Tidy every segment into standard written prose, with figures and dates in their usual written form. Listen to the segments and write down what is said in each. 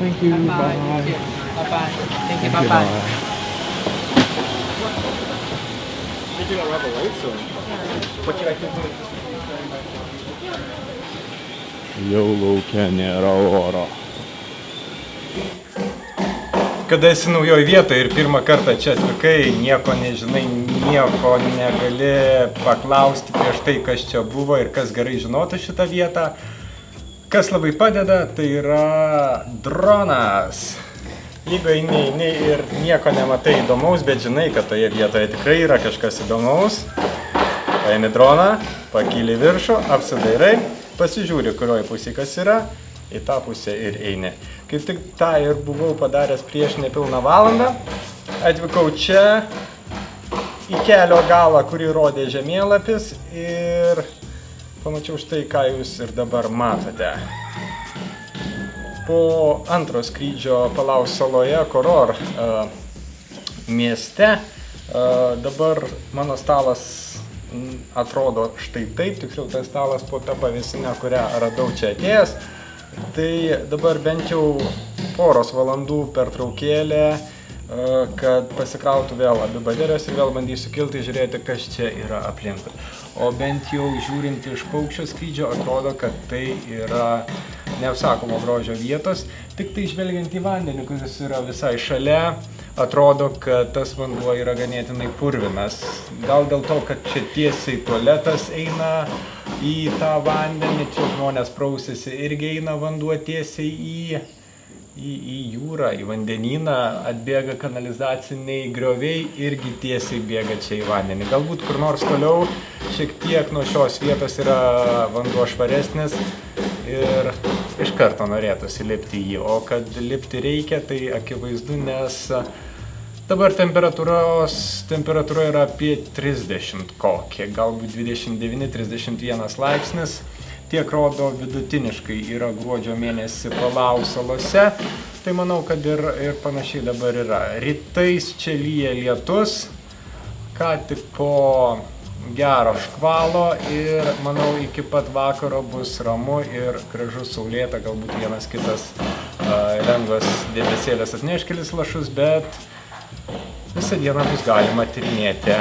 Thank you. Bye bye. Bye. Thank you. Bye bye. Thank you. Thank Bye you. bye. Did you arrive late soon? What can I do? Jau laukia nėra oro. Kada esi naujoje vietoje ir pirmą kartą čia atvykai, nieko nežinai, nieko negali paklausti prieš tai, kas čia buvo ir kas gerai žinotų šitą vietą. Kas labai padeda, tai yra dronas. Jeigu eini ir nieko nematai įdomaus, bet žinai, kad toje vietoje tikrai yra kažkas įdomaus, paimi droną, pakyli viršų, apsidairai, pasižiūri, kurioje pusėje kas yra, į tą pusę ir eini. Kaip tik tą ir buvau padaręs prieš nepilną valandą. Atvykau čia į kelio galą, kurį rodė žemėlapis ir pamačiau štai, ką jūs ir dabar matote. Po antro skrydžio Palau saloje, Koror mieste, dabar mano stalas atrodo štai taip, tiksliau tas stalas po tą pavėsinę, kurią radau čia atėjęs. Tai dabar bent jau poros valandų pertraukėlė, kad pasikrautų vėl abi baterijos ir vėl bandysiu kilti ir žiūrėti, kas čia yra aplinkui. O bent jau žiūrint iš paukščio skrydžio atrodo, kad tai yra neapsakomo grožio vietos. Tik tai žvelgiant į vandenį, kuris yra visai šalia, atrodo, kad tas vanduo yra ganėtinai purvinas. Gal dėl to, kad čia tiesiai tualetas eina į tą vandenį, čia žmonės prausėsi, irgi eina vanduo tiesiai į jūrą, į vandenyną, atbėga kanalizaciniai grioviai, irgi tiesiai bėga čia į vandenį. Galbūt kur nors toliau, šiek tiek nuo šios vietos yra vanduo švaresnis ir iš karto norėtųsi lipti į jį. O kad lipti reikia, tai akivaizdu, nes dabar temperatūra yra apie 30 kokie, galbūt 29-31 laipsnis. Tiek rodo vidutiniškai yra gruodžio mėnesį Palau salose. Tai manau, kad ir panašiai dabar yra. Rytais čia lyja lietus, ką tik po gero škvalo ir manau iki pat vakaro bus ramu ir gražu saulėta, galbūt vienas kitas lengvas debesėlis atneš kelis lašus, bet visą dieną bus galima tyrinėti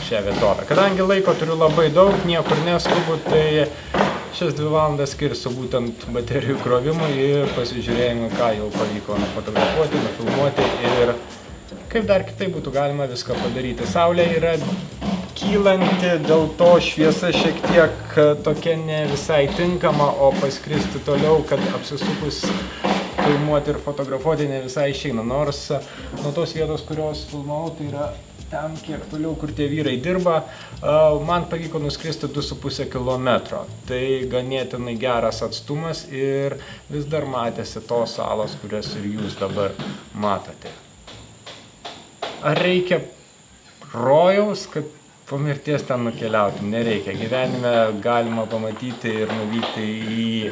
šią vietovę. Kadangi laiko turiu labai daug, niekur neskubu, tai šias 2 valandas skirsiu būtent baterijų krovimui ir pasižiūrėjimui, ką jau pavyko nufotografuoti, nufilmuoti ir kaip dar kitaip būtų galima viską padaryti. Saulė yra kylanti, dėl to šviesa šiek tiek tokia ne visai tinkama, o paskristi toliau, kad apsisukus filmuoti ir fotografuoti ne visai išeina. Nors nuo tos vietos, kurios filmavau, tai yra ten kiek toliau, kur tie vyrai dirba, man pavyko nuskristi 2,5 kilometro. Tai ganėtinai geras atstumas ir vis dar matėsi tos salos, kurias ir jūs dabar matote. Ar reikia rojaus, kad po mirties ten nukeliauti? Nereikia. Gyvenime galima pamatyti ir nuvykti į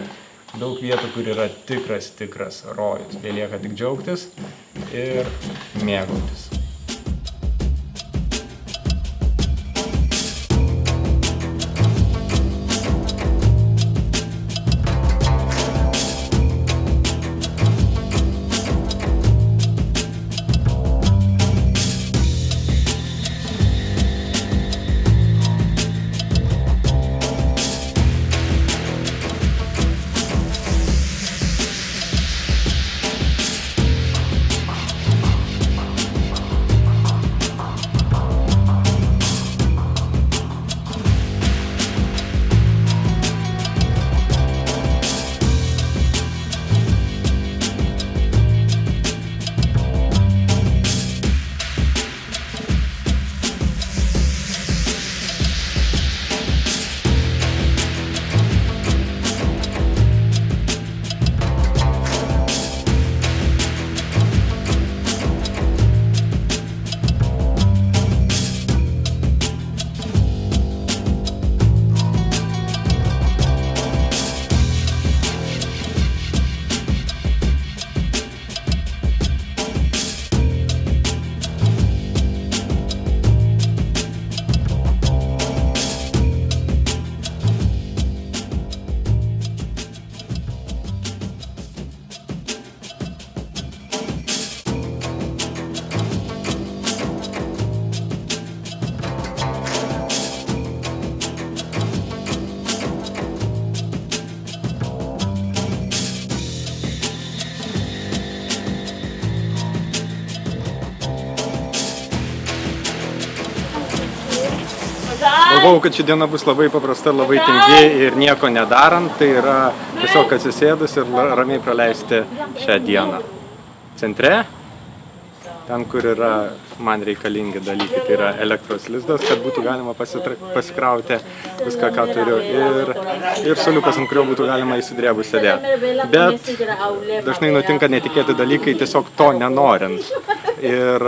daug vietų, kur yra tikras rojus. Belieka tik džiaugtis ir mėgautis. Galvojau, kad ši diena bus labai paprasta, labai tingi ir nieko nedarant, tai yra tiesiog atsisėdus ir ramiai praleisti šią dieną. Centre, ten, kur yra man reikalingi dalykai, tai yra elektros lizdas, kad būtų galima pasikrauti viską, ką turiu, ir suoliukas, ant kurio būtų galima įsidrėbus sėdėti. Bet dažnai nutinka netikėti dalykai tiesiog to nenorint. Ir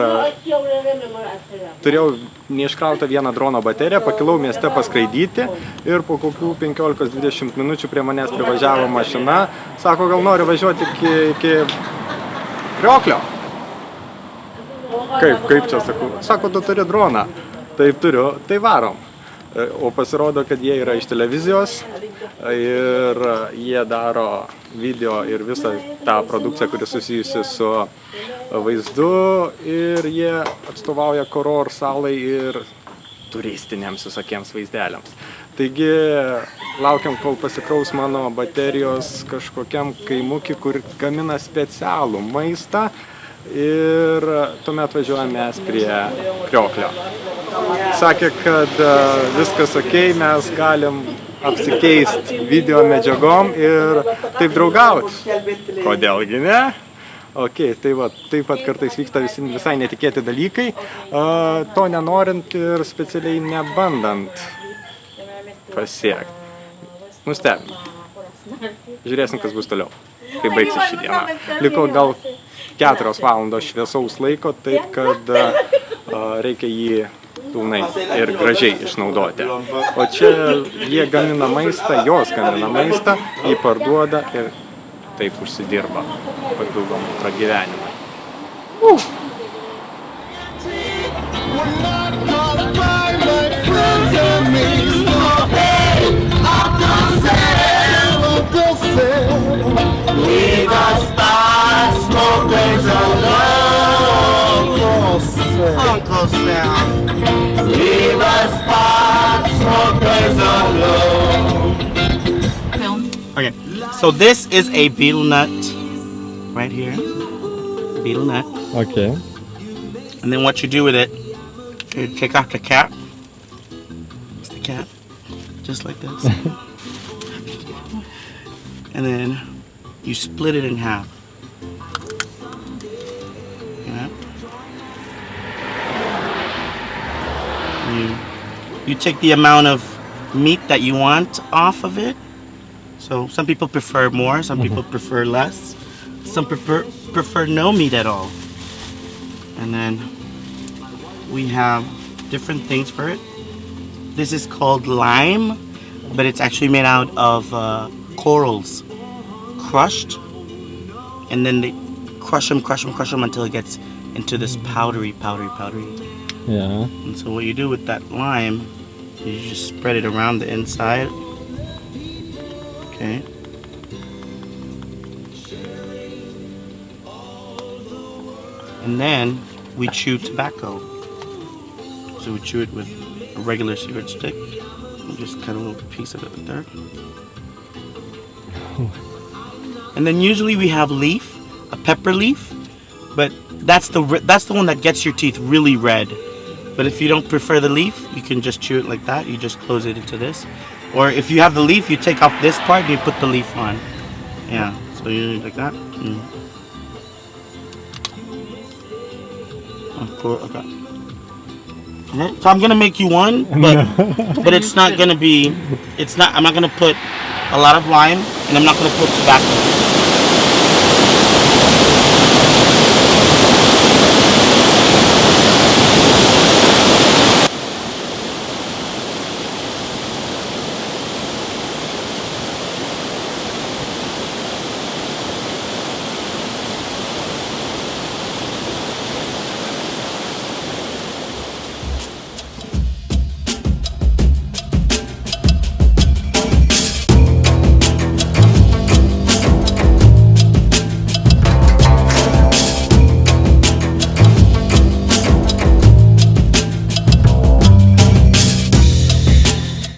turėjau neiškrautą vieną drono bateriją, pakilau mieste paskraidyti ir po kokių 15-20 minučių prie manęs privažiavo mašina, sako, gal nori važiuoti iki Krioklio. Kaip čia sakau? Sako, tu turi droną. Taip turiu, tai varom. O pasirodo, kad jie yra iš televizijos ir jie daro video ir visą tą produkciją, kuri susijusi su vaizdu, ir jie atstovauja Koror salai ir turistiniams visokiems vaizdeliams. Taigi laukiam, kol pasikraus mano baterijos kažkokiam kaimukį, kur gamina specialų maistą, ir tuomet važiuojame mes prie Krioklio. Sakė, kad viskas ok, mes galim apsikeisti video medžiagom ir taip draugauti. Kodėlgi ne? Ok, tai va, taip pat kartais vyksta visai netikėti dalykai, to nenorint ir specialiai nebandant pasiekti. Nustebim. Žiūrėsim, kas bus toliau, kai baigsis ši diena. Liko gal 4 valandos šviesaus laiko, taip kad reikia jį pilnai ir gražiai išnaudoti. O čia jie gamina maistą, jos gamina maistą, jį parduoda ir taip užsidirba papildomą pragyvenimą. Uncle Sam. Leave us pot smokers alone. Okay, so this is a betel nut right here. Betel nut. Okay. And then what you do with it, you take off the cap. It's the cap. Just like this. And then you split it in half. You take the amount of meat that you want off of it. So some people prefer more, some people prefer less. Some prefer no meat at all. And then we have different things for it. This is called lime, but it's actually made out of corals, crushed. And then they crush them until it gets into this powdery. Yeah. And so what you do with that lime, you just spread it around the inside. Okay. And then we chew tobacco. So we chew it with a regular cigarette stick. And just cut a little piece of it there. And then usually we have leaf, a pepper leaf, but that's the one that gets your teeth really red. But if you don't prefer the leaf, you can just chew it like that. You just close it into this. Or if you have the leaf, you take off this part and you put the leaf on. Yeah, so you like that. Okay. So I'm gonna make you one, but it's not gonna be. I'm not gonna put a lot of lime, and I'm not gonna put tobacco.